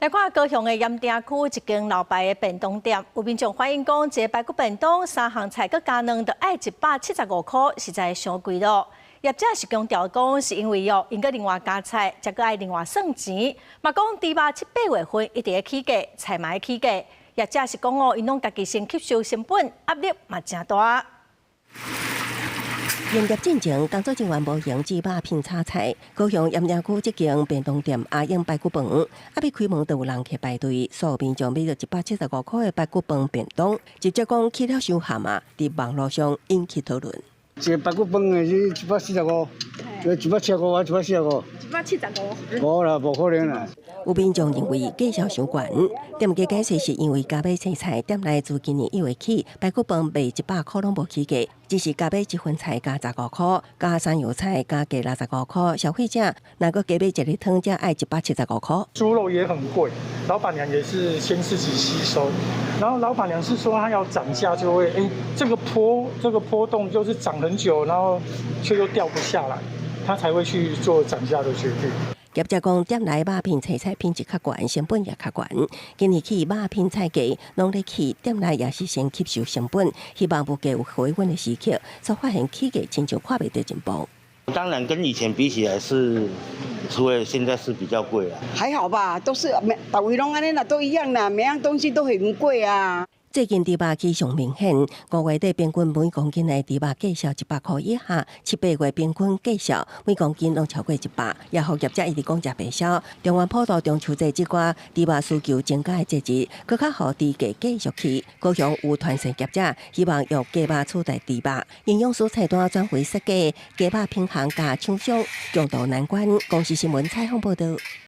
来看高雄的盐埕区一间老牌的便当店，有民众反映讲，一个排骨便当3项菜佮加卵，就要175块，实在伤贵咯。业者是强调讲，是因为因佮另外加菜，才佮爱另外算钱。嘛讲猪肉7、8月份一直会起价，菜嘛会起价。业者是讲因拢家己先吸收成本，压力嘛真大。营业进前，工作人员无用猪肉片炒菜。高雄盐埕区这间便当店阿英排骨饭，还未开门就有人去排队，所有民众买到175块的排骨饭便当，直接讲起了伤咸啊！在网络上引起讨论。一个排骨饭的是145，一个175啊，145。175？无啦，无可能啦。有民众认为价销伤悬，店家解释是因为加买青菜，店内自今年1月起，排骨饭卖100块拢无起价，只是加买一份菜加15块，加山药菜加价65块。消费者若个加买一粒汤，才爱175块。猪肉也很贵，老板娘也是先自己吸收，然后老板娘是说她要涨价就会，这个波动就是涨很久，然后却又掉不下来，她才会去做涨价的决定。业者讲，店内肉片青菜品质较悬，成本也较悬。今年起肉片菜价拢咧起，店内也是先吸收成本，希望物价有回稳的时刻，才发现起价亲像看袂到进步。当然跟以前比起来是，除了现在是比较贵啊。还好吧，都是每拢安尼啦，都一样啦，每样东西都很贵啊。最近猪肉起上明显，5月底平均每公斤的猪肉价销100块以下，7、8月平均价销每公斤拢超过100。也互业者一直讲价袂消。中原普渡中秋节即寡猪肉需求增加的节日，更较互猪价继续起。高雄有团线业者希望用鸡肉取代猪肉，营养素菜单转为设计，鸡肉品行加厂商强度难关。公视新闻采访报道。